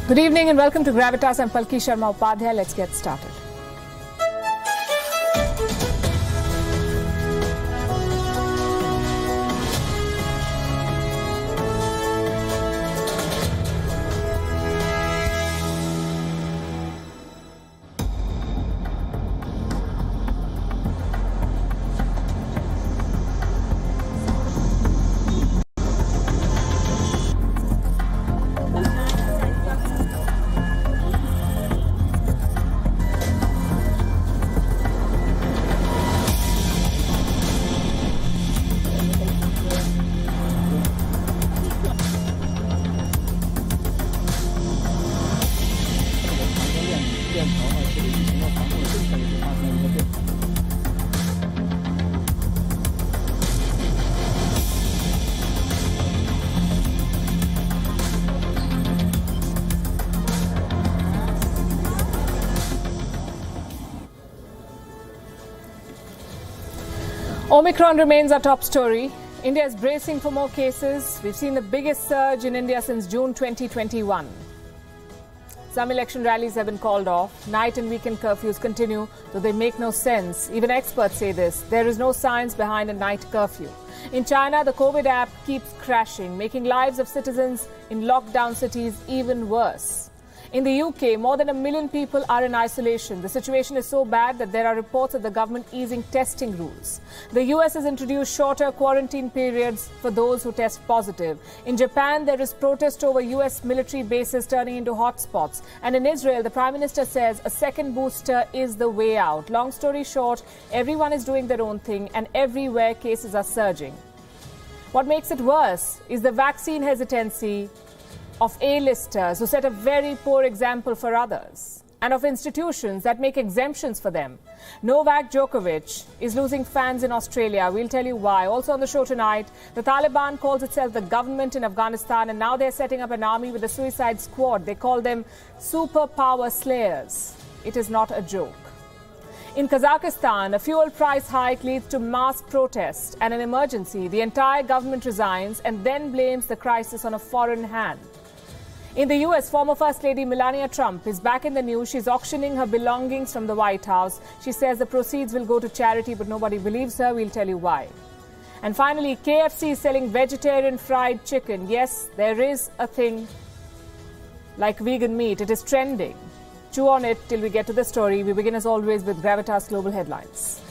Good evening and welcome to Gravitas. I'm Palki Sharma Upadhyay. Let's get started. Omicron remains our top story. India is bracing for more cases. We've seen the biggest surge in India since June 2021. Some election rallies have been called off. Night and weekend curfews continue, though they make no sense. Even experts say this. There is no science behind a night curfew. In China, the COVID app keeps crashing, making lives of citizens in lockdown cities even worse. In the UK, more than 1 million people are in isolation. The situation is so bad that there are reports of the government easing testing rules. The US has introduced shorter quarantine periods for those who test positive. In Japan, there is protest over US military bases turning into hotspots. And in Israel, the Prime Minister says a second booster is the way out. Long story short, everyone is doing their own thing and everywhere cases are surging. What makes it worse is the vaccine hesitancy of A-listers who set a very poor example for others, and of institutions that make exemptions for them. Novak Djokovic is losing fans in Australia. We'll tell you why. Also on the show tonight, the Taliban calls itself the government in Afghanistan, and now they're setting up an army with a suicide squad. They call them superpower slayers. It is not a joke. In Kazakhstan, a fuel price hike leads to mass protest and an emergency. The entire government resigns and then blames the crisis on a foreign hand. In the US, former First Lady Melania Trump is back in the news. She's auctioning her belongings from the White House. She says the proceeds will go to charity, but nobody believes her. We'll tell you why. And finally, KFC is selling vegetarian fried chicken. Yes, there is a thing like vegan meat. It is trending. Chew on it till we get to the story. We begin as always with Gravitas Global Headlines.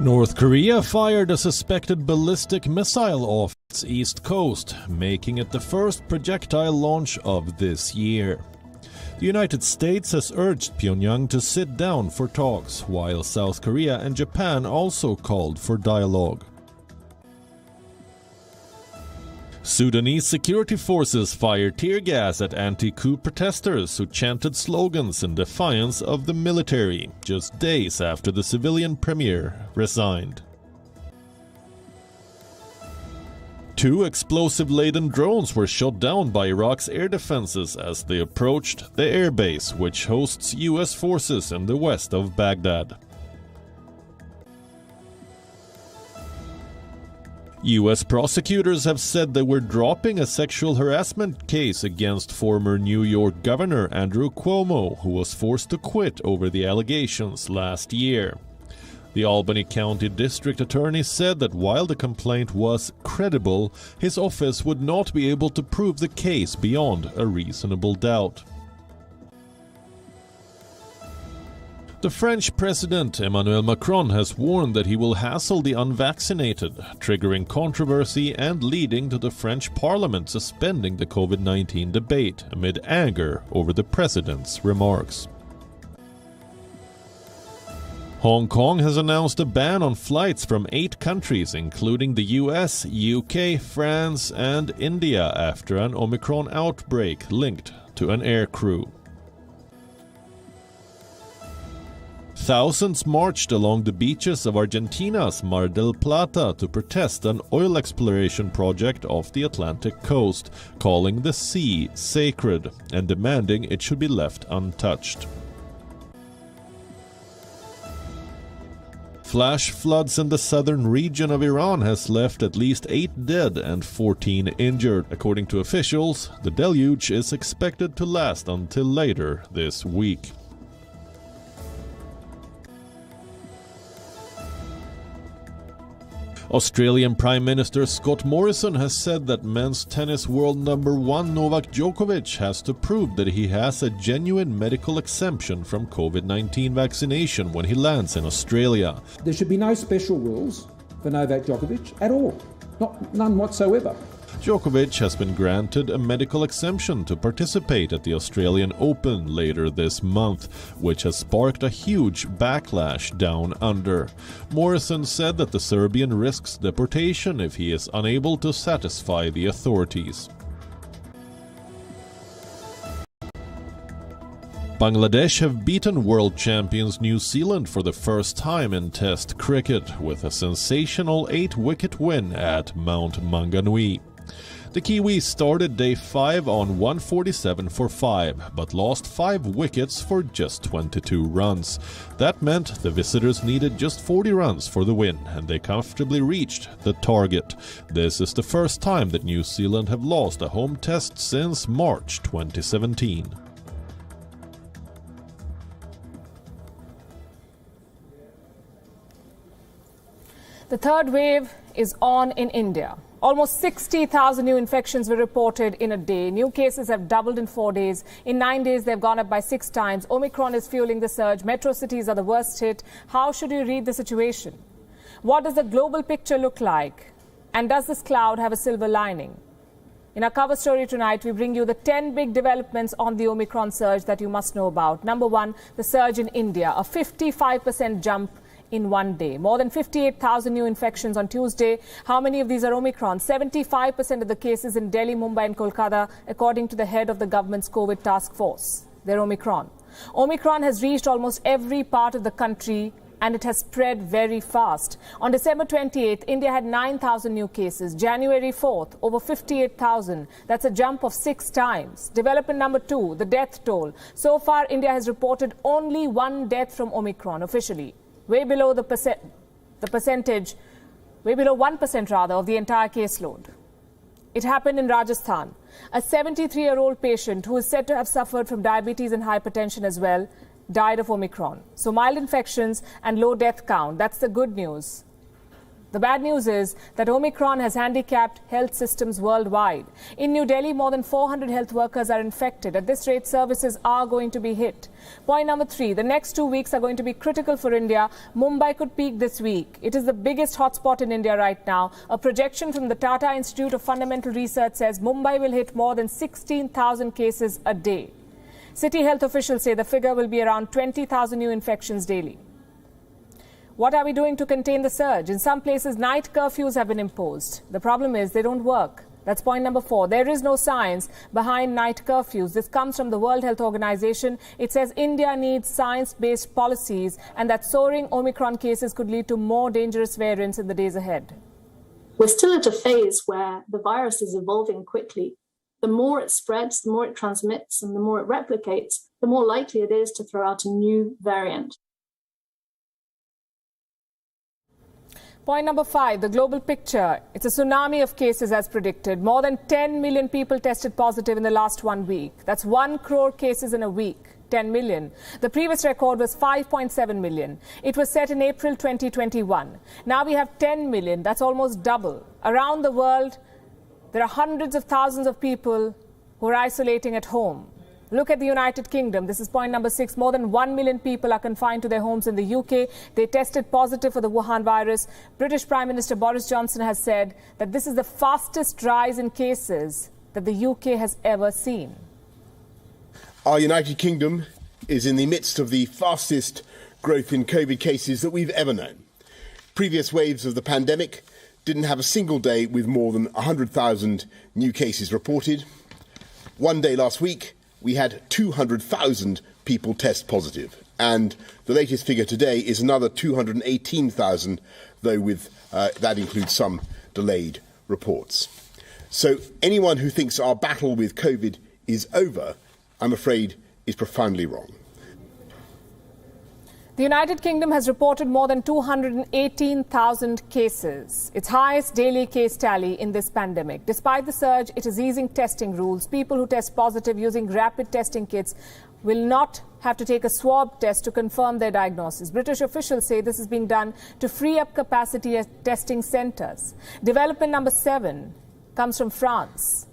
North Korea fired a suspected ballistic missile off its east coast, making it the first projectile launch of this year. The United States has urged Pyongyang to sit down for talks, while South Korea and Japan also called for dialogue. Sudanese security forces fired tear gas at anti-coup protesters who chanted slogans in defiance of the military, just days after the civilian premier resigned. 2 explosive-laden drones were shot down by Iraq's air defenses as they approached the airbase, which hosts US forces in the west of Baghdad. US prosecutors have said they were dropping a sexual harassment case against former New York Governor Andrew Cuomo, who was forced to quit over the allegations last year. The Albany County District Attorney said that while the complaint was credible, his office would not be able to prove the case beyond a reasonable doubt. The French President Emmanuel Macron has warned that he will hassle the unvaccinated, triggering controversy and leading to the French Parliament suspending the COVID-19 debate amid anger over the president's remarks. Hong Kong has announced a ban on flights from 8 countries, including the US, UK, France, and India, after an Omicron outbreak linked to an aircrew. Thousands marched along the beaches of Argentina's Mar del Plata to protest an oil exploration project off the Atlantic coast, calling the sea sacred and demanding it should be left untouched. Flash floods in the southern region of Iran has left at least 8 dead and 14 injured. According to officials, the deluge is expected to last until later this week. Australian Prime Minister Scott Morrison has said that men's tennis world number 1 Novak Djokovic has to prove that he has a genuine medical exemption from COVID-19 vaccination when he lands in Australia. There should be no special rules for Novak Djokovic at all. None whatsoever. Djokovic has been granted a medical exemption to participate at the Australian Open later this month, which has sparked a huge backlash down under. Morrison said that the Serbian risks deportation if he is unable to satisfy the authorities. Bangladesh have beaten world champions New Zealand for the first time in Test cricket with a sensational 8-wicket win at Mount Maunganui. The Kiwis started day 5 on 147 for 5, but lost 5 wickets for just 22 runs. That meant the visitors needed just 40 runs for the win, and they comfortably reached the target. This is the first time that New Zealand have lost a home test since March 2017. The third wave is on in India. Almost 60,000 new infections were reported in a day. New cases have doubled in 4 days. In 9 days, they've gone up by 6 times. Omicron is fueling the surge. Metro cities are the worst hit. How should you read the situation? What does the global picture look like? And does this cloud have a silver lining? In our cover story tonight, we bring you the 10 big developments on the Omicron surge that you must know about. Number 1, the surge in India, a 55% jump in 1 day. More than 58,000 new infections on Tuesday. How many of these are Omicron? 75% of the cases in Delhi, Mumbai and Kolkata, according to the head of the government's COVID task force. They're Omicron. Omicron has reached almost every part of the country and it has spread very fast. On December 28th, India had 9,000 new cases. January 4th, over 58,000. That's a jump of 6 times. Development number 2, the death toll. So far, India has reported only 1 death from Omicron officially. Way below the percentage, way below 1% rather, of the entire caseload. It happened in Rajasthan. A 73-year-old patient who is said to have suffered from diabetes and hypertension as well died of Omicron. So mild infections and low death count. That's the good news. The bad news is that Omicron has handicapped health systems worldwide. In New Delhi, more than 400 health workers are infected. At this rate, services are going to be hit. Point number 3, the next 2 weeks are going to be critical for India. Mumbai could peak this week. It is the biggest hotspot in India right now. A projection from the Tata Institute of Fundamental Research says Mumbai will hit more than 16,000 cases a day. City health officials say the figure will be around 20,000 new infections daily. What are we doing to contain the surge? In some places, night curfews have been imposed. The problem is they don't work. That's point number 4. There is no science behind night curfews. This comes from the World Health Organization. It says India needs science-based policies and that soaring Omicron cases could lead to more dangerous variants in the days ahead. We're still at a phase where the virus is evolving quickly. The more it spreads, the more it transmits, and the more it replicates, the more likely it is to throw out a new variant. Point number 5, the global picture. It's a tsunami of cases as predicted. More than 10 million people tested positive in the last 1 week. That's 1 crore cases in a week. 10 million. The previous record was 5.7 million. It was set in April 2021. Now we have 10 million. That's almost double. Around the world, there are hundreds of thousands of people who are isolating at home. Look at the United Kingdom. This is point number 6. More than 1 million people are confined to their homes in the UK. They tested positive for the Wuhan virus. British Prime Minister Boris Johnson has said that this is the fastest rise in cases that the UK has ever seen. Our United Kingdom is in the midst of the fastest growth in COVID cases that we've ever known. Previous waves of the pandemic didn't have a single day with more than 100,000 new cases reported. One day last week, we had 200,000 people test positive. And the latest figure today is another 218,000, though with that includes some delayed reports. So anyone who thinks our battle with COVID is over, I'm afraid, is profoundly wrong. The United Kingdom has reported more than 218,000 cases, its highest daily case tally in this pandemic. Despite the surge, it is easing testing rules. People who test positive using rapid testing kits will not have to take a swab test to confirm their diagnosis. British officials say this is being done to free up capacity at testing centres. Development number 7 comes from France.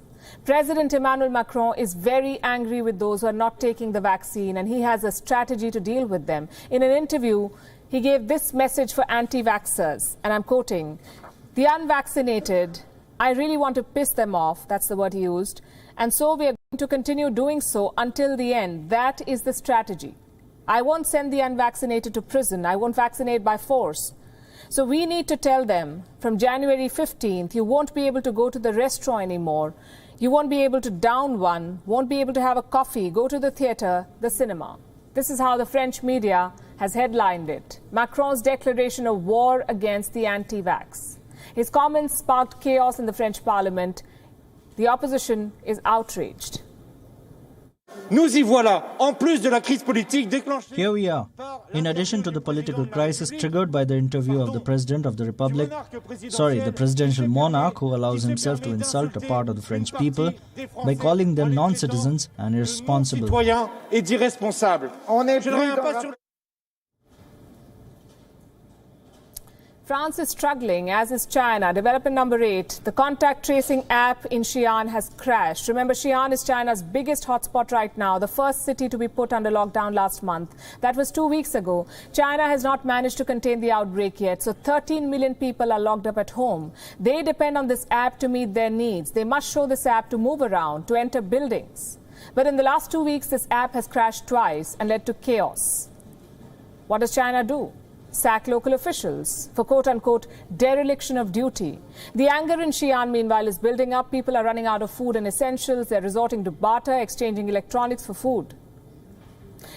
President Emmanuel Macron is very angry with those who are not taking the vaccine, and he has a strategy to deal with them. In an interview, he gave this message for anti-vaxxers, and I'm quoting, "The unvaccinated, I really want to piss them off," that's the word he used, "and so we are going to continue doing so until the end. That is the strategy. I won't send the unvaccinated to prison. I won't vaccinate by force. So we need to tell them from January 15th, you won't be able to go to the restaurant anymore. You won't be able to down one, won't be able to have a coffee, go to the theatre, the cinema." This is how the French media has headlined it. Macron's declaration of war against the anti-vax. His comments sparked chaos in the French parliament. The opposition is outraged. Nous y voilà, en plus de la crise politique déclenchée. Here we are. In addition to the political crisis triggered by the interview of the President of the Republic, the presidential monarch who allows himself to insult a part of the French people by calling them non-citizens and irresponsible. France is struggling, as is China. Development number 8, the contact tracing app in Xi'an has crashed. Remember, Xi'an is China's biggest hotspot right now, the first city to be put under lockdown last month. That was 2 weeks ago. China has not managed to contain the outbreak yet, so 13 million people are locked up at home. They depend on this app to meet their needs. They must show this app to move around, to enter buildings. But in the last 2 weeks, this app has crashed twice and led to chaos. What does China do? Sack local officials for quote-unquote dereliction of duty. The anger in Xi'an, meanwhile, is building up. People are running out of food and essentials. They're resorting to barter, exchanging electronics for food.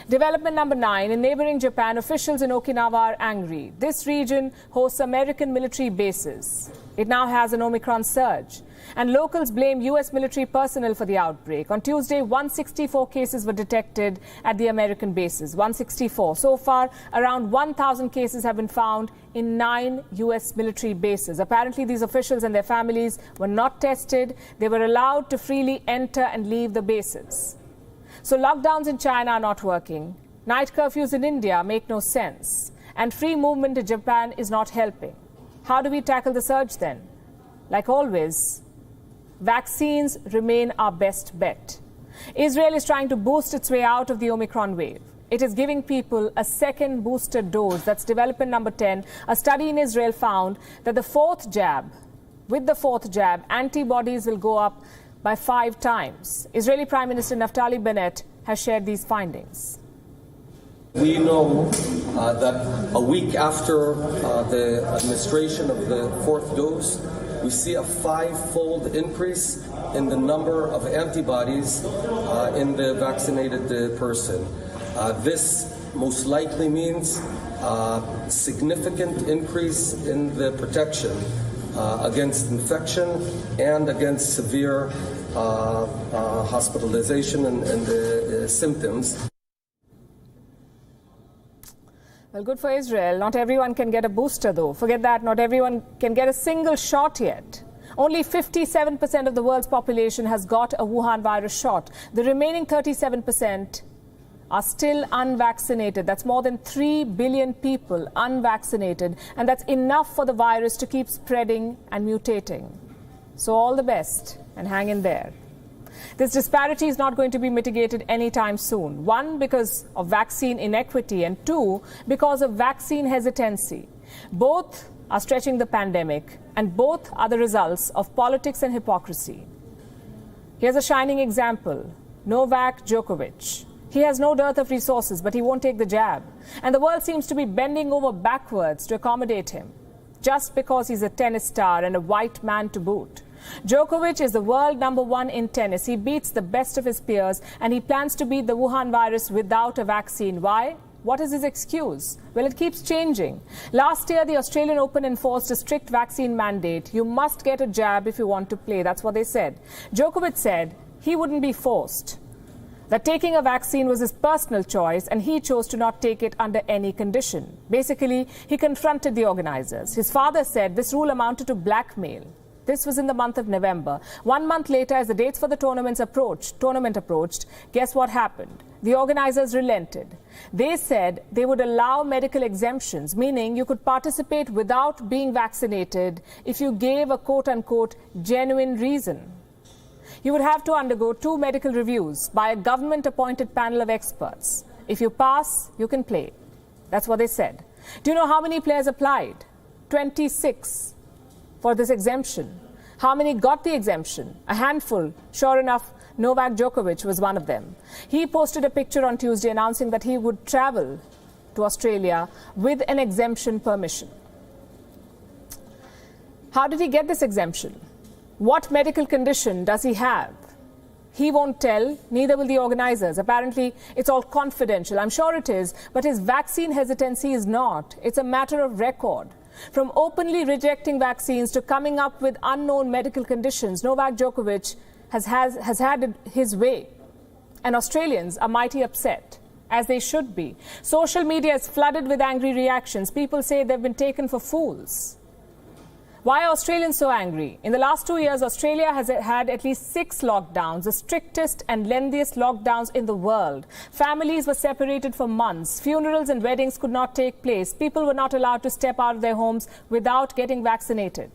Development number 9, in neighboring Japan, officials in Okinawa are angry. This region hosts American military bases. It now has an Omicron surge. And locals blame U.S. military personnel for the outbreak. On Tuesday, 164 cases were detected at the American bases. 164. So far, around 1,000 cases have been found in 9 U.S. military bases. Apparently, these officials and their families were not tested. They were allowed to freely enter and leave the bases. So lockdowns in China are not working. Night curfews in India make no sense. And free movement to Japan is not helping. How do we tackle the surge then? Like always, vaccines remain our best bet. Israel is trying to boost its way out of the Omicron wave. It is giving people a second booster dose. That's development number 10. A study in Israel found that with the fourth jab, antibodies will go up by 5 times. Israeli Prime Minister Naftali Bennett has shared these findings. We know that a week after the administration of the 4th dose, we see a 5-fold increase in the number of antibodies in the vaccinated person. This most likely means significant increase in the protection against infection and against severe hospitalization and symptoms. Well, good for Israel. Not everyone can get a booster, though. Forget that. Not everyone can get a single shot yet. Only 57% of the world's population has got a Wuhan virus shot. The remaining 37% are still unvaccinated. That's more than 3 billion people unvaccinated. And that's enough for the virus to keep spreading and mutating. So all the best and hang in there. This disparity is not going to be mitigated anytime soon. 1, because of vaccine inequity, and 2, because of vaccine hesitancy. Both are stretching the pandemic, and both are the results of politics and hypocrisy. Here's a shining example. Novak Djokovic. He has no dearth of resources, but he won't take the jab. And the world seems to be bending over backwards to accommodate him, just because he's a tennis star and a white man to boot. Djokovic is the world number 1 in tennis. He beats the best of his peers, and he plans to beat the Wuhan virus without a vaccine. Why? What is his excuse? Well, it keeps changing. Last year, the Australian Open enforced a strict vaccine mandate. You must get a jab if you want to play. That's what they said. Djokovic said he wouldn't be forced. that taking a vaccine was his personal choice and he chose to not take it under any condition. Basically, he confronted the organizers. His father said this rule amounted to blackmail. This was in the month of November. 1 month later, as the dates for the tournament approached, guess what happened? The organizers relented. They said they would allow medical exemptions, meaning you could participate without being vaccinated if you gave a quote-unquote genuine reason. You would have to undergo 2 medical reviews by a government-appointed panel of experts. If you pass, you can play. That's what they said. Do you know how many players applied? 26 for this exemption. How many got the exemption? A handful. Sure enough, Novak Djokovic was one of them. He posted a picture on Tuesday announcing that he would travel to Australia with an exemption permission. How did he get this exemption? What medical condition does he have? He won't tell, neither will the organizers. Apparently, it's all confidential. I'm sure it is, but his vaccine hesitancy is not. It's a matter of record. From openly rejecting vaccines to coming up with unknown medical conditions, Novak Djokovic has had it his way. And Australians are mighty upset, as they should be. Social media is flooded with angry reactions. People say they've been taken for fools. Why are Australians so angry? In the last 2 years, Australia has had at least 6 lockdowns, the strictest and lengthiest lockdowns in the world. Families were separated for months. Funerals and weddings could not take place. People were not allowed to step out of their homes without getting vaccinated.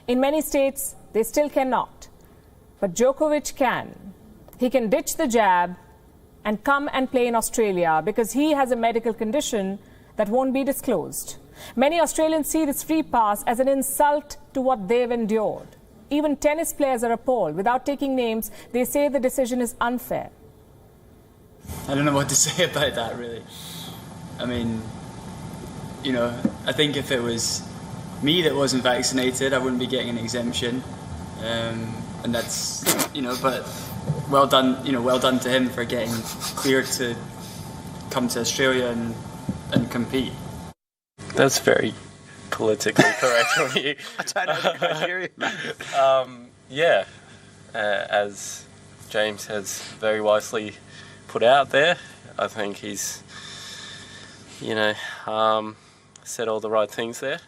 In many states, they still cannot. But Djokovic can. He can ditch the jab and come and play in Australia because he has a medical condition that won't be disclosed. Many Australians see this free pass as an insult to what they've endured. Even tennis players are appalled. Without taking names, they say the decision is unfair. I don't know what to say about that, really. I mean, I think if it was me that wasn't vaccinated, I wouldn't be getting an exemption. And that's, but well done to him for getting cleared to come to Australia and compete. That's very politically correct from you. I don't know the criteria. As James has very wisely put out there, I think he's, said all the right things there.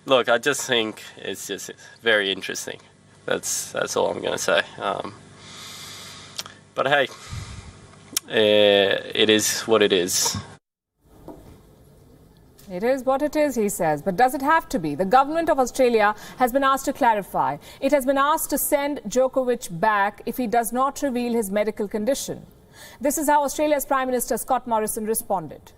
Look, I just think it's just very interesting. That's all I'm going to say. But hey, it is what it is. It is what it is, he says. But does it have to be? The government of Australia has been asked to clarify. It has been asked to send Djokovic back if he does not reveal his medical condition. This is how Australia's Prime Minister Scott Morrison responded.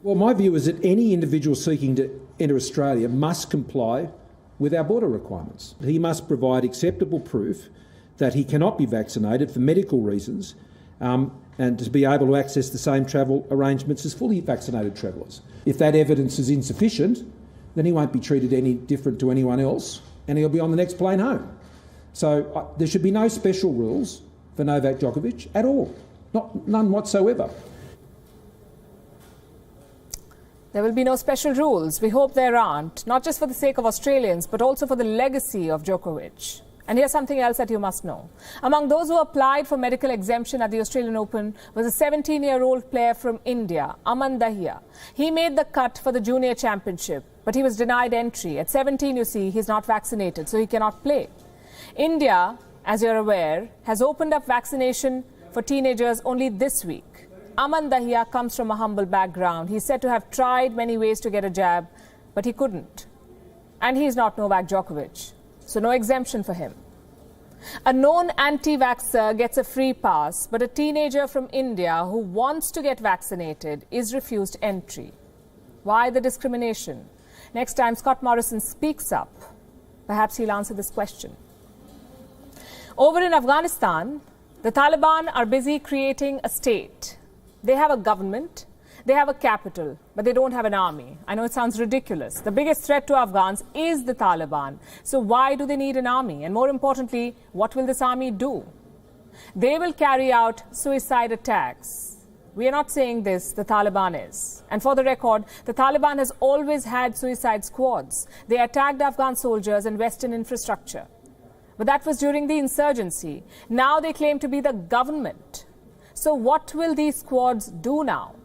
Well, my view is that any individual seeking to enter Australia must comply with our border requirements. He must provide acceptable proof that he cannot be vaccinated for medical reasons and to be able to access the same travel arrangements as fully vaccinated travellers. If that evidence is insufficient, then he won't be treated any different to anyone else and he'll be on the next plane home. So there should be no special rules for Novak Djokovic at all, none whatsoever. There will be no special rules. We hope there aren't, not just for the sake of Australians, but also for the legacy of Djokovic. And here's something else that you must know. Among those who applied for medical exemption at the Australian Open was a 17-year-old player from India, Aman Dahiya. He made the cut for the junior championship, but he was denied entry. At 17, you see, he's not vaccinated, so he cannot play. India, as you're aware, has opened up vaccination for teenagers only this week. Aman Dahiya comes from a humble background. He's said to have tried many ways to get a jab, but he couldn't. And he's not Novak Djokovic. So no exemption for him. A known anti-vaxxer gets a free pass, but a teenager from India who wants to get vaccinated is refused entry. Why the discrimination? Next time Scott Morrison speaks up, perhaps he'll answer this question. Over in Afghanistan, the Taliban are busy creating a state. They have a government, they have a capital, but they don't have an army. I know it sounds ridiculous. The biggest threat to Afghans is the Taliban. So why do they need an army? And more importantly, what will this army do? They will carry out suicide attacks. We are not saying this, the Taliban is. And for the record, the Taliban has always had suicide squads. They attacked Afghan soldiers and Western infrastructure. But that was during the insurgency. Now they claim to be the government. So what will these squads do now?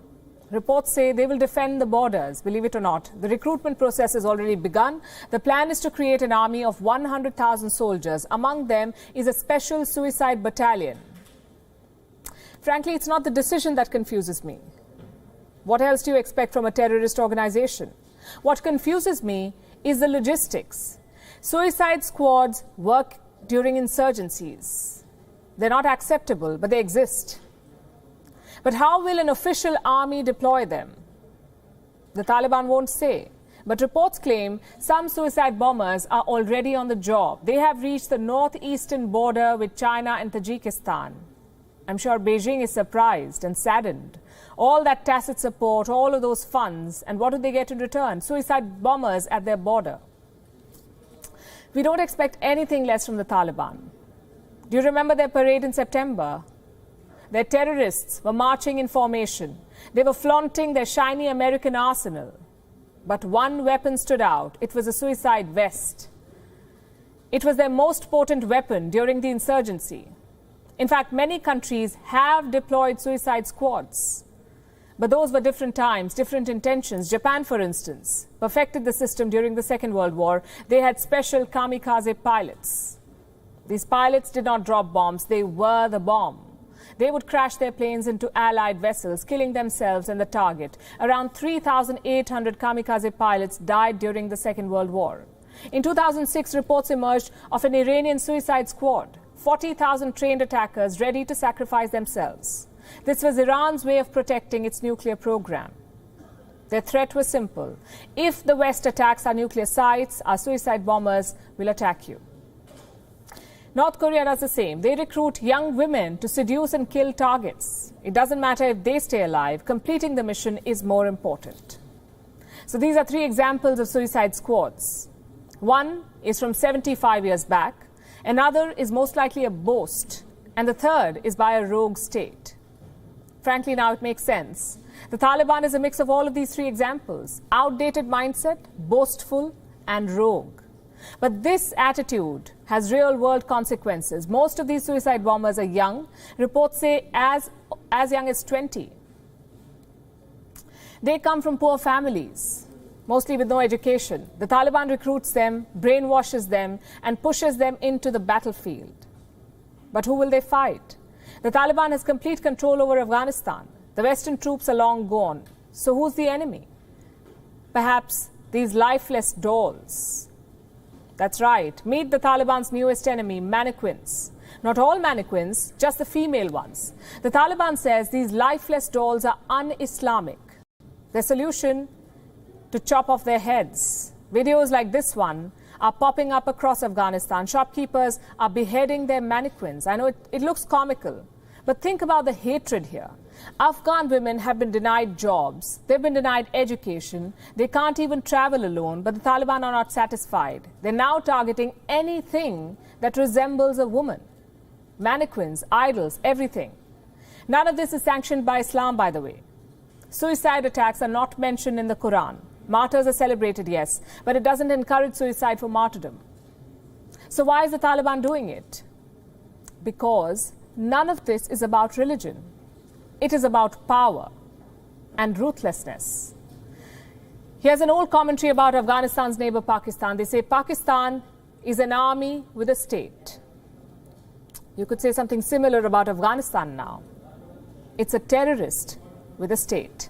Reports say they will defend the borders, believe it or not. The recruitment process has already begun. The plan is to create an army of 100,000 soldiers. Among them is a special suicide battalion. Frankly, it's not the decision that confuses me. What else do you expect from a terrorist organization? What confuses me is the logistics. Suicide squads work during insurgencies. They're not acceptable, but they exist. But how will an official army deploy them? The Taliban won't say. But reports claim some suicide bombers are already on the job. They have reached the northeastern border with China and Tajikistan. I'm sure Beijing is surprised and saddened. All that tacit support, all of those funds, and what do they get in return? Suicide bombers at their border. We don't expect anything less from the Taliban. Do you remember their parade in September? Their terrorists were marching in formation. They were flaunting their shiny American arsenal. But one weapon stood out. It was a suicide vest. It was their most potent weapon during the insurgency. In fact, many countries have deployed suicide squads. But those were different times, different intentions. Japan, for instance, perfected the system during the Second World War. They had special kamikaze pilots. These pilots did not drop bombs. They were the bomb. They would crash their planes into Allied vessels, killing themselves and the target. Around 3,800 kamikaze pilots died during the Second World War. In 2006, reports emerged of an Iranian suicide squad, 40,000 trained attackers ready to sacrifice themselves. This was Iran's way of protecting its nuclear program. Their threat was simple. If the West attacks our nuclear sites, our suicide bombers will attack you. North Korea does the same. They recruit young women to seduce and kill targets. It doesn't matter if they stay alive. Completing the mission is more important. So these are three examples of suicide squads. One is from 75 years back. Another is most likely a boast. And the third is by a rogue state. Frankly, now it makes sense. The Taliban is a mix of all of these three examples. Outdated mindset, boastful, and rogue. But this attitude has real-world consequences. Most of these suicide bombers are young. Reports say as young as 20. They come from poor families, mostly with no education. The Taliban recruits them, brainwashes them, and pushes them into the battlefield. But who will they fight? The Taliban has complete control over Afghanistan. The Western troops are long gone. So who's the enemy? Perhaps these lifeless dolls. That's right. Meet the Taliban's newest enemy, mannequins. Not all mannequins, just the female ones. The Taliban says these lifeless dolls are un-Islamic. Their solution? To chop off their heads. Videos like this one are popping up across Afghanistan. Shopkeepers are beheading their mannequins. I know it looks comical, but think about the hatred here. Afghan women have been denied jobs. They've been denied education. They can't even travel alone, but the Taliban are not satisfied. They're now targeting anything that resembles a woman. Mannequins, idols, everything. None of this is sanctioned by Islam, by the way. Suicide attacks are not mentioned in the Quran. Martyrs are celebrated, yes, but it doesn't encourage suicide for martyrdom. So why is the Taliban doing it? Because none of this is about religion. It is about power and ruthlessness. Here's an old commentary about Afghanistan's neighbor Pakistan. They say Pakistan is an army with a state. You could say something similar about Afghanistan now. It's a terrorist with a state.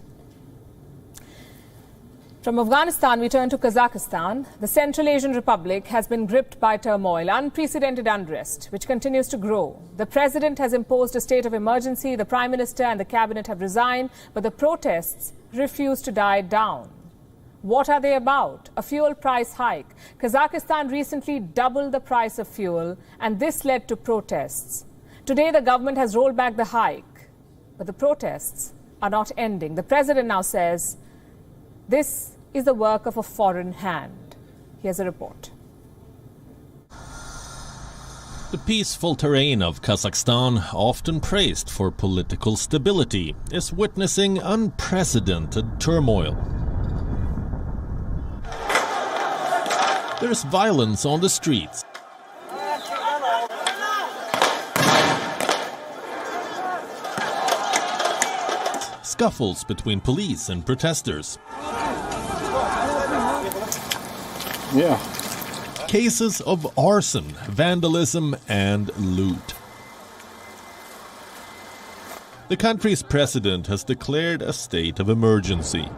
From Afghanistan, we turn to Kazakhstan. The Central Asian Republic has been gripped by turmoil, unprecedented unrest, which continues to grow. The president has imposed a state of emergency. The prime minister and the cabinet have resigned, but the protests refuse to die down. What are they about? A fuel price hike. Kazakhstan recently doubled the price of fuel, and this led to protests. Today, the government has rolled back the hike, but the protests are not ending. The president now says this is the work of a foreign hand. Here's a report. The peaceful terrain of Kazakhstan, often praised for political stability, is witnessing unprecedented turmoil. There's violence on the streets. scuffles between police and protesters. Cases of arson, vandalism and loot. The country's president has declared a state of emergency.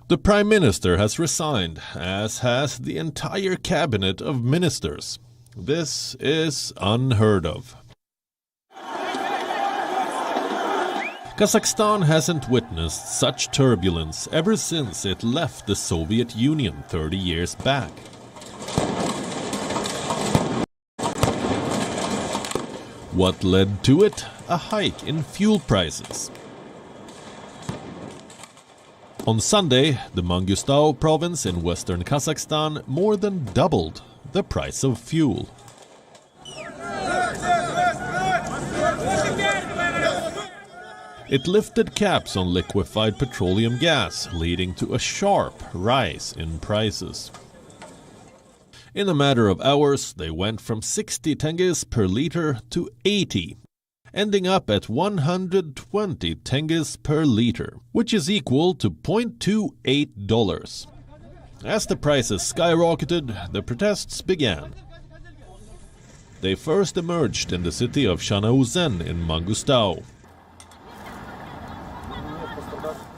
The Prime Minister has resigned, as has the entire cabinet of ministers. This is unheard of. Kazakhstan hasn't witnessed such turbulence ever since it left the Soviet Union 30 years back. What led to it? A hike in fuel prices. On Sunday, the Mangustau province in western Kazakhstan more than doubled the price of fuel. It lifted caps on liquefied petroleum gas, leading to a sharp rise in prices. In a matter of hours, they went from 60 tengis per liter to 80, ending up at 120 tengis per liter, which is equal to $0.28. As the prices skyrocketed, the protests began. They first emerged in the city of Shanauzen in Mangustau.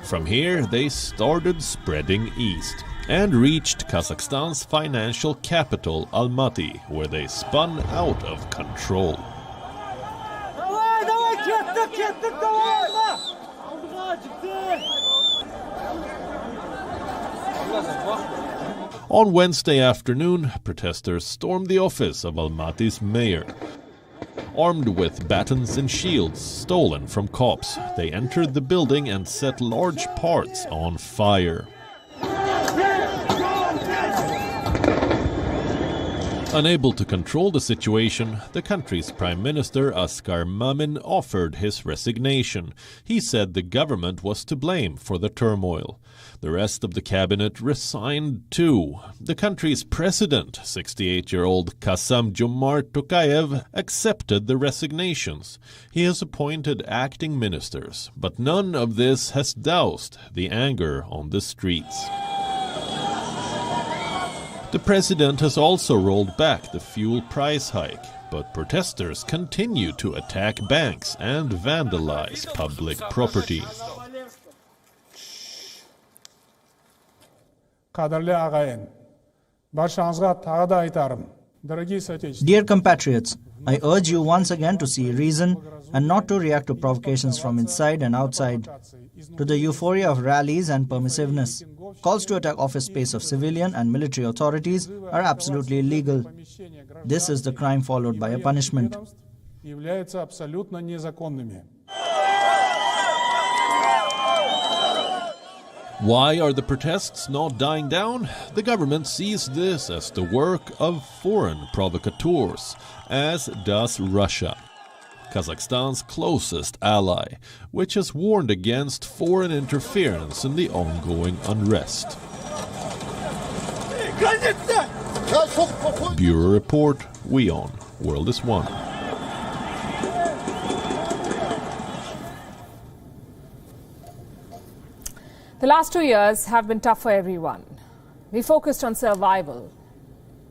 From here, they started spreading east and reached Kazakhstan's financial capital, Almaty, where they spun out of control. On Wednesday afternoon, protesters stormed the office of Almaty's mayor. Armed with batons and shields stolen from cops, they entered the building and set large parts on fire. Unable to control the situation, the country's Prime Minister Askar Mamin offered his resignation. He said the government was to blame for the turmoil. The rest of the cabinet resigned too. The country's president, 68-year-old Kassam-Jomart Tokayev, accepted the resignations. He has appointed acting ministers, but none of this has doused the anger on the streets. The president has also rolled back the fuel price hike, but protesters continue to attack banks and vandalize public property. Dear compatriots, I urge you once again to see reason and not to react to provocations from inside and outside, to the euphoria of rallies and permissiveness. Calls to attack office space of civilian and military authorities are absolutely illegal. This is the crime followed by a punishment. Why are the protests not dying down? The government sees this as the work of foreign provocateurs, as does Russia, Kazakhstan's closest ally, which has warned against foreign interference in the ongoing unrest. Bureau Report, WION, World is One. The last 2 years have been tough for everyone. We focused on survival,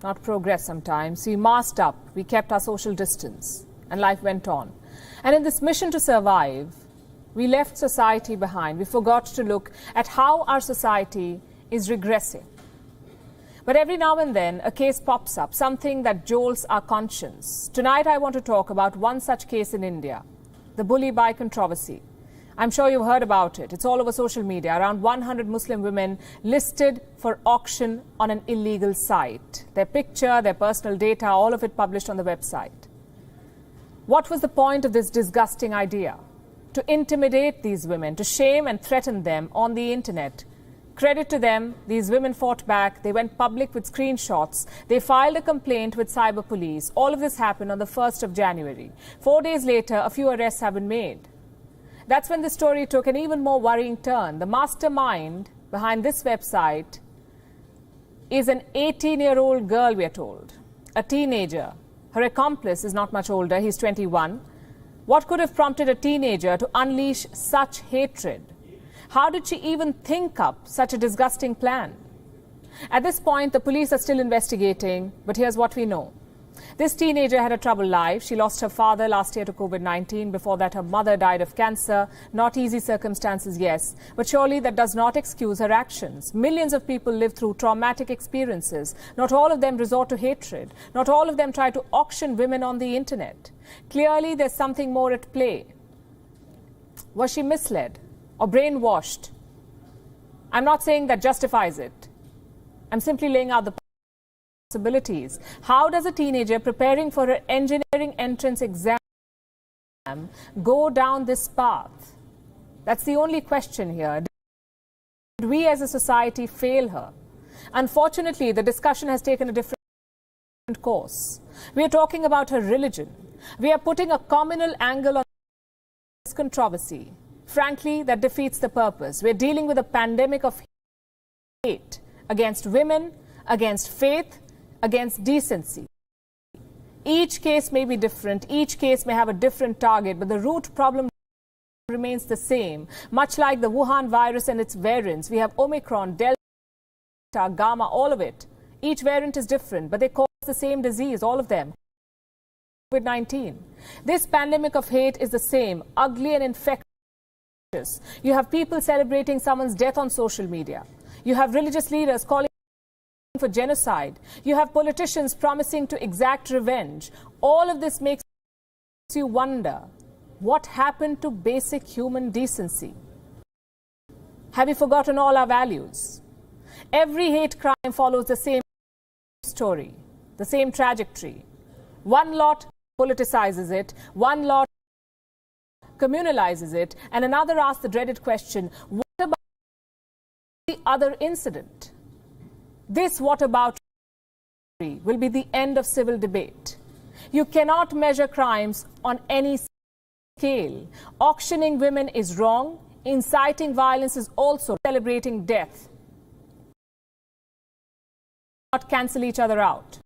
not progress sometimes. We masked up, we kept our social distance, and life went on. And in this mission to survive, we left society behind. We forgot to look at how our society is regressing. But every now and then, a case pops up, something that jolts our conscience. Tonight, I want to talk about one such case in India, the bully buy controversy. I'm sure you've heard about it. It's all over social media. Around 100 Muslim women listed for auction on an illegal site. Their picture, their personal data, all of it published on the website. What was the point of this disgusting idea? To intimidate these women, to shame and threaten them on the internet. Credit to them, these women fought back. They went public with screenshots. They filed a complaint with cyber police. All of this happened on the 1st of January. 4 days later, a few arrests have been made. That's when the story took an even more worrying turn. The mastermind behind this website is an 18-year-old girl, we are told, a teenager. Her accomplice is not much older, he's 21. What could have prompted a teenager to unleash such hatred? How did she even think up such a disgusting plan? At this point, the police are still investigating, but here's what we know. This teenager had a troubled life. She lost her father last year to COVID-19. Before that, her mother died of cancer. Not easy circumstances, yes. But surely that does not excuse her actions. Millions of people live through traumatic experiences. Not all of them resort to hatred. Not all of them try to auction women on the internet. Clearly, there's something more at play. Was she misled or brainwashed? I'm not saying that justifies it. I'm simply laying out the possibilities. How does a teenager preparing for her engineering entrance exam go down this path? That's the only question here. Did we as a society fail her? Unfortunately, the discussion has taken a different course. We are talking about her religion. We are putting a communal angle on this controversy. Frankly, that defeats the purpose. We're dealing with a pandemic of hate against women, against faith, against decency. Each case may be different, each case may have a different target, but the root problem remains the same. Much like the Wuhan virus and its variants, we have Omicron, Delta, Gamma, all of it. Each variant is different, but they cause the same disease, all of them. COVID-19. This pandemic of hate is the same, ugly and infectious. You have people celebrating someone's death on social media. You have religious leaders calling for genocide. You have politicians promising to exact revenge. All of this makes you wonder, what happened to basic human decency? Have we forgotten all our values? Every hate crime follows the same story, the same trajectory. One lot politicizes it, one lot communalizes it, and another asks the dreaded question, what about the other incident? This what about will be the end of civil debate. You cannot measure crimes on any scale. Auctioning women is wrong. Inciting violence is also celebrating death. Not cancel each other out.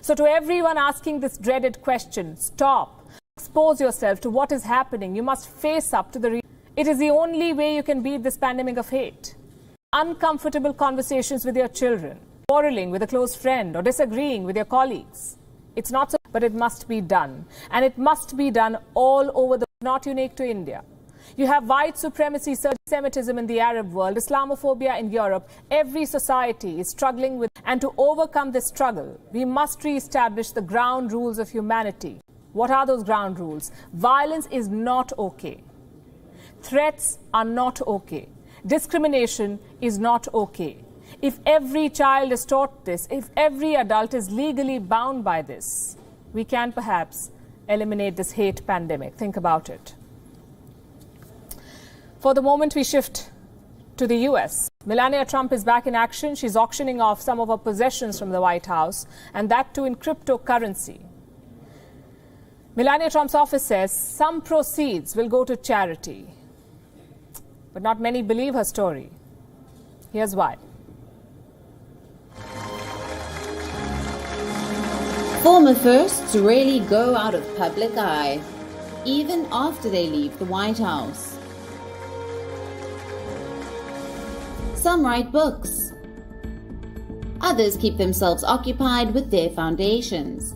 So to everyone asking this dreaded question, stop. Expose yourself to what is happening. You must face up to the reality. It is the only way you can beat this pandemic of hate. Uncomfortable conversations with your children, quarreling with a close friend or disagreeing with your colleagues. It's not so, but it must be done. And it must be done all over the world, not unique to India. You have white supremacy, anti-Semitism in the Arab world, Islamophobia in Europe. Every society is struggling with, and to overcome this struggle, we must re-establish the ground rules of humanity. What are those ground rules? Violence is not okay. Threats are not okay. Discrimination is not okay. If every child is taught this, if every adult is legally bound by this, we can perhaps eliminate this hate pandemic. Think about it. For the moment, we shift to the US. Melania Trump is back in action. She's auctioning off some of her possessions from the White House, and that too in cryptocurrency. Melania Trump's office says some proceeds will go to charity. But not many believe her story. Here's why. Former firsts rarely go out of public eye, even after they leave the White House. Some write books. Others keep themselves occupied with their foundations.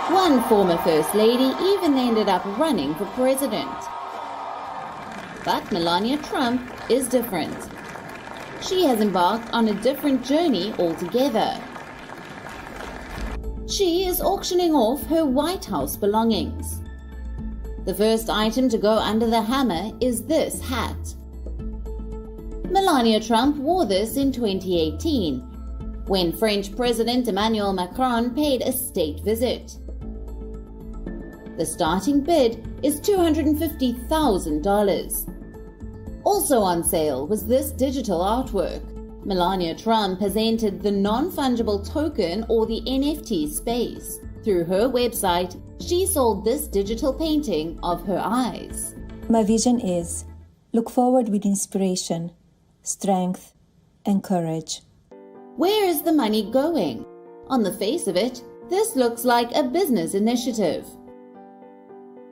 One former First Lady even ended up running for president. But Melania Trump is different. She has embarked on a different journey altogether. She is auctioning off her White House belongings. The first item to go under the hammer is this hat. Melania Trump wore this in 2018, when French President Emmanuel Macron paid a state visit. The starting bid is $250,000. Also on sale was this digital artwork. Melania Trump has entered the non-fungible token or the NFT space. Through her website, she sold this digital painting of her eyes. My vision is look forward with inspiration, strength, and courage. Where is the money going? On the face of it, this looks like a business initiative.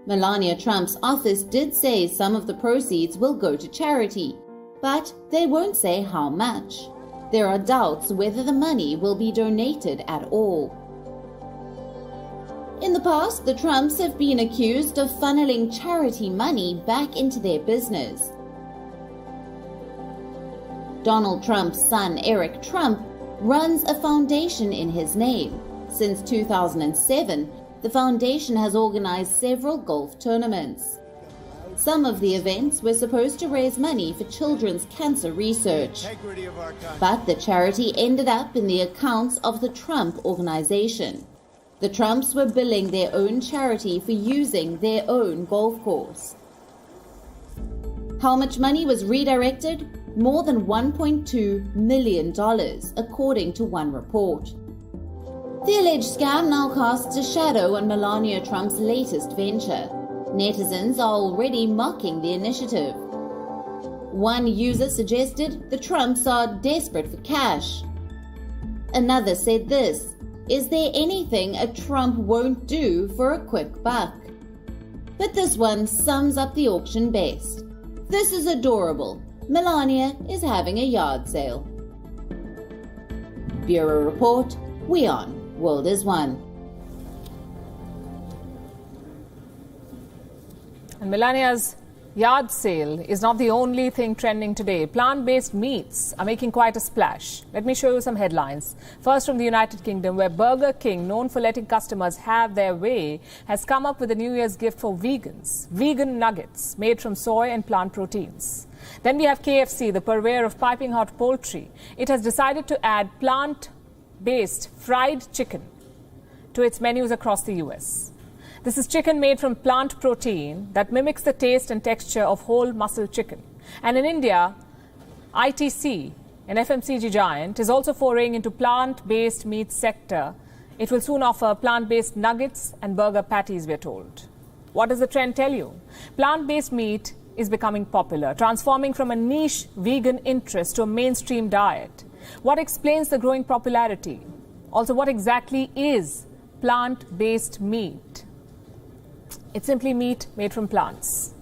Melania Trump's office did say some of the proceeds will go to charity, but they won't say how much. There are doubts whether the money will be donated at all. In the past, the Trumps have been accused of funneling charity money back into their business. Donald Trump's son, Eric Trump, runs a foundation in his name. Since 2007, the foundation has organized several golf tournaments. Some of the events were supposed to raise money for children's cancer research, but the charity ended up in the accounts of the Trump organization. The Trumps were billing their own charity for using their own golf course. How much money was redirected? More than $1.2 million, according to one report. The alleged scam now casts a shadow on Melania Trump's latest venture. Netizens are already mocking the initiative. One user suggested the Trumps are desperate for cash. Another said this: "Is there anything a Trump won't do for a quick buck?" But this one sums up the auction best. "This is adorable. Melania is having a yard sale." Bureau Report, WION, World is One. And Melania's yard sale is not the only thing trending today. Plant-based meats are making quite a splash. Let me show you some headlines. First, from the United Kingdom, where Burger King, known for letting customers have their way, has come up with a New Year's gift for vegans: vegan nuggets made from soy and plant proteins. Then we have KFC, the purveyor of piping hot poultry. It has decided to add plant-based fried chicken to its menus across the US. This is chicken made from plant protein that mimics the taste and texture of whole muscle chicken. And in India, ITC, an FMCG giant, is also foraying into plant-based meat sector. It will soon offer plant-based nuggets and burger patties, we're told. What does the trend tell you? Plant-based meat is becoming popular, transforming from a niche vegan interest to a mainstream diet. What explains the growing popularity? Also, what exactly is plant-based meat? It's simply meat made from plants.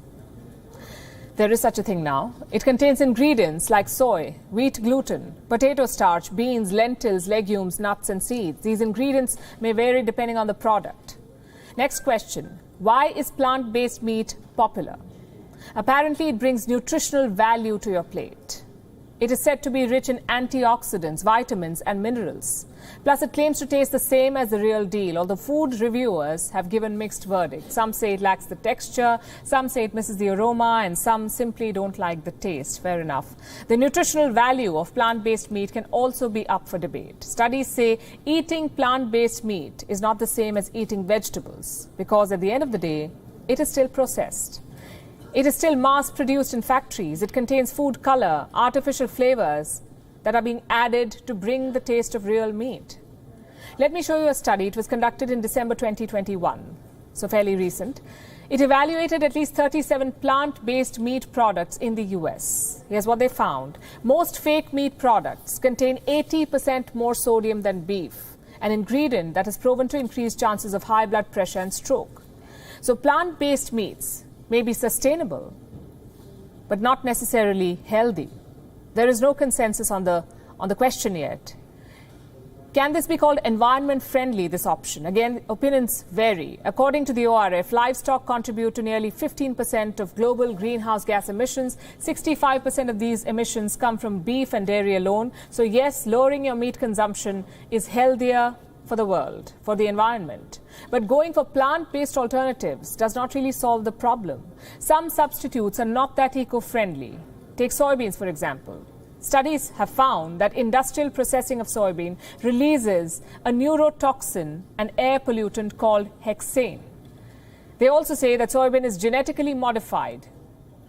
There is such a thing now. It contains ingredients like soy, wheat gluten, potato starch, beans, lentils, legumes, nuts and seeds. These ingredients may vary depending on the product. Next question. Why is plant-based meat popular? Apparently, it brings nutritional value to your plate. It is said to be rich in antioxidants, vitamins and minerals. Plus, it claims to taste the same as the real deal, although food reviewers have given mixed verdicts. Some say it lacks the texture, some say it misses the aroma, and some simply don't like the taste. Fair enough. The nutritional value of plant-based meat can also be up for debate. Studies say eating plant-based meat is not the same as eating vegetables, because at the end of the day, it is still processed. It is still mass-produced in factories. It contains food color, artificial flavors that are being added to bring the taste of real meat. Let me show you a study. It was conducted in December 2021, so fairly recent. It evaluated at least 37 plant-based meat products in the US. Here's what they found. Most fake meat products contain 80% more sodium than beef, an ingredient that has proven to increase chances of high blood pressure and stroke. So plant-based meats may be sustainable, but not necessarily healthy. There is no consensus on the question yet. Can this be called environment friendly, this option? Again, opinions vary. According to the ORF, livestock contribute to nearly 15% of global greenhouse gas emissions. 65% of these emissions come from beef and dairy alone. So yes, lowering your meat consumption is healthier for the world, for the environment. But going for plant-based alternatives does not really solve the problem. Some substitutes are not that eco-friendly. Take soybeans, for example. Studies have found that industrial processing of soybean releases a neurotoxin, an air pollutant called hexane. They also say that soybean is genetically modified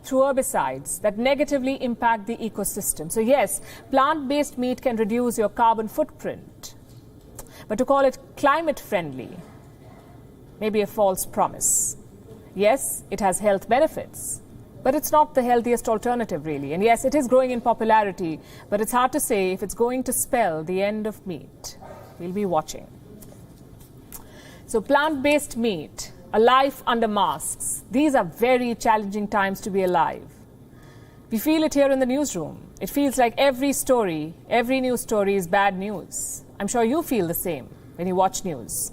through herbicides that negatively impact the ecosystem. So yes, plant-based meat can reduce your carbon footprint. But to call it climate-friendly may be a false promise. Yes, it has health benefits, but it's not the healthiest alternative, really. And yes, it is growing in popularity, but it's hard to say if it's going to spell the end of meat. We'll be watching. So plant-based meat, a life under masks. These are very challenging times to be alive. We feel it here in the newsroom. It feels like every news story is bad news. I'm sure you feel the same when you watch news.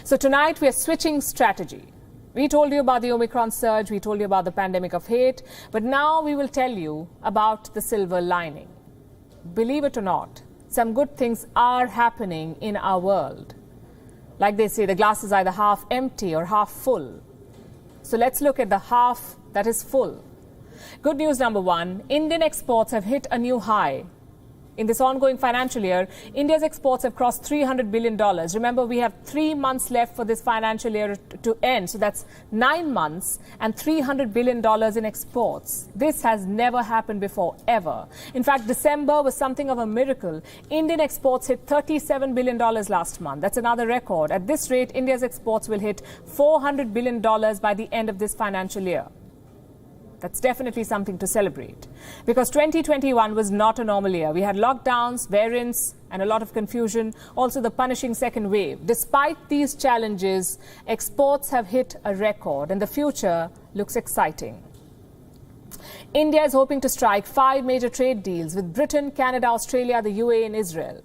So tonight we are switching strategy. We told you about the Omicron surge, we told you about the pandemic of hate, but now we will tell you about the silver lining. Believe it or not, some good things are happening in our world. Like they say, the glass is either half empty or half full. So let's look at the half that is full. Good news number one, Indian exports have hit a new high. In this ongoing financial year, India's exports have crossed $300 billion. Remember, we have 3 months left for this financial year to end. So that's 9 months and $300 billion in exports. This has never happened before, ever. In fact, December was something of a miracle. Indian exports hit $37 billion last month. That's another record. At this rate, India's exports will hit $400 billion by the end of this financial year. That's definitely something to celebrate. Because 2021 was not a normal year. We had lockdowns, variants, and a lot of confusion. Also the punishing second wave. Despite these challenges, exports have hit a record and the future looks exciting. India is hoping to strike 5 major trade deals with Britain, Canada, Australia, the UAE, and Israel.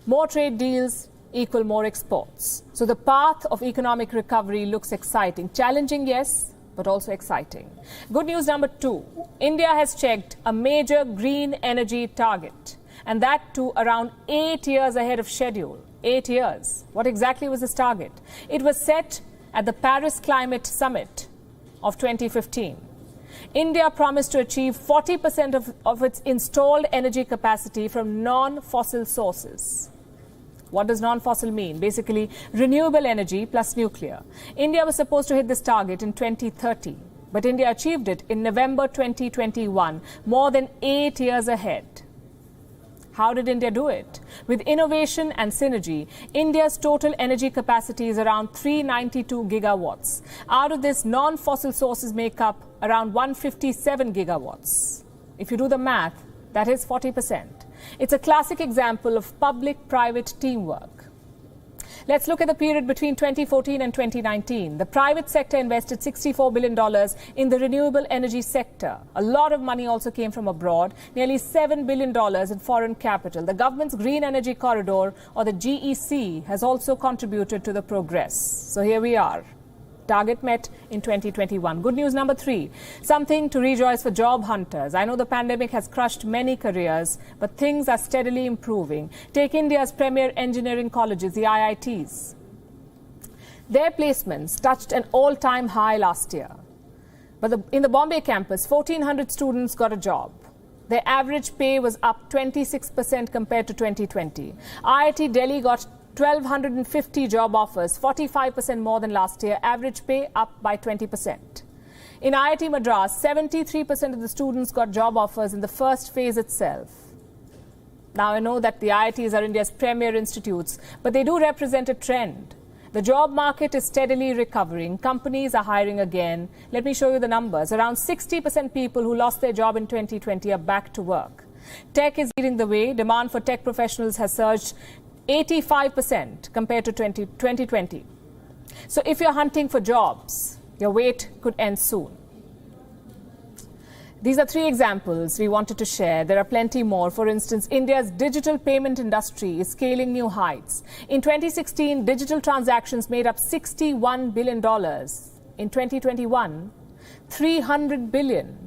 More trade deals equal more exports. So the path of economic recovery looks exciting. Challenging, yes, but also exciting. Good news number 2. India has checked a major green energy target, and that too around 8 years ahead of schedule. 8 years. What exactly was this target? It was set at the Paris Climate Summit of 2015. India promised to achieve 40% of its installed energy capacity from non-fossil sources. What does non-fossil mean? Basically, renewable energy plus nuclear. India was supposed to hit this target in 2030, but India achieved it in November 2021, more than 8 years ahead. How did India do it? With innovation and synergy, India's total energy capacity is around 392 gigawatts. Out of this, non-fossil sources make up around 157 gigawatts. If you do the math, that is 40%. It's a classic example of public-private teamwork. Let's look at the period between 2014 and 2019. The private sector invested $64 billion in the renewable energy sector. A lot of money also came from abroad, nearly $7 billion in foreign capital. The government's Green Energy Corridor, or the GEC, has also contributed to the progress. So here we are. Target met in 2021. Good news number 3, something to rejoice for job hunters. I know the pandemic has crushed many careers, but things are steadily improving. Take India's premier engineering colleges, the IITs. Their placements touched an all-time high last year. But in the Bombay campus, 1,400 students got a job. Their average pay was up 26% compared to 2020. IIT Delhi got 1,250 job offers, 45% more than last year, average pay up by 20%. In IIT Madras, 73% of the students got job offers in the first phase itself. Now, I know that the IITs are India's premier institutes, but they do represent a trend. The job market is steadily recovering. Companies are hiring again. Let me show you the numbers. Around 60% people who lost their job in 2020 are back to work. Tech is leading the way. Demand for tech professionals has surged 85% compared to 2020. So if you're hunting for jobs, your wait could end soon. These are 3 examples we wanted to share. There are plenty more. For instance, India's digital payment industry is scaling new heights. In 2016, digital transactions made up $61 billion. In 2021, $300 billion.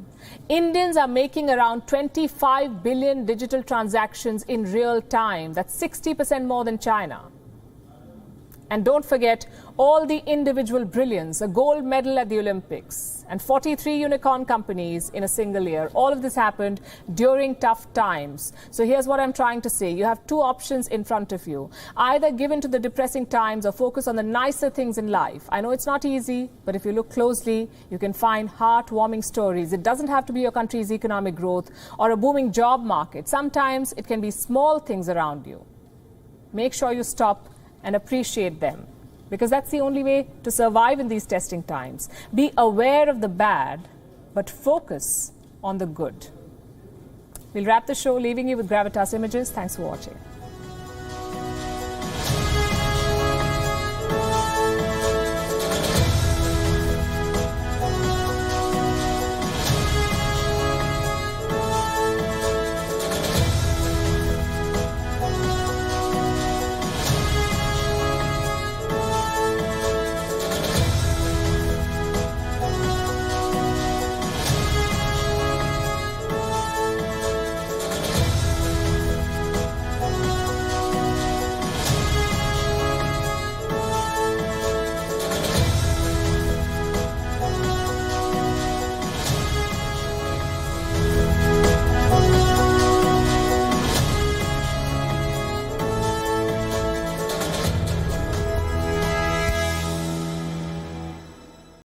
Indians are making around 25 billion digital transactions in real time. That's 60% more than China. And don't forget all the individual brilliance, a gold medal at the Olympics, and 43 unicorn companies in a single year. All of this happened during tough times. So here's what I'm trying to say. You have 2 options in front of you. Either give in to the depressing times or focus on the nicer things in life. I know it's not easy, but if you look closely, you can find heartwarming stories. It doesn't have to be your country's economic growth or a booming job market. Sometimes it can be small things around you. Make sure you stop and appreciate them, because that's the only way to survive in these testing times. Be aware of the bad, but focus on the good. We'll wrap the show, leaving you with Gravitas images. Thanks for watching.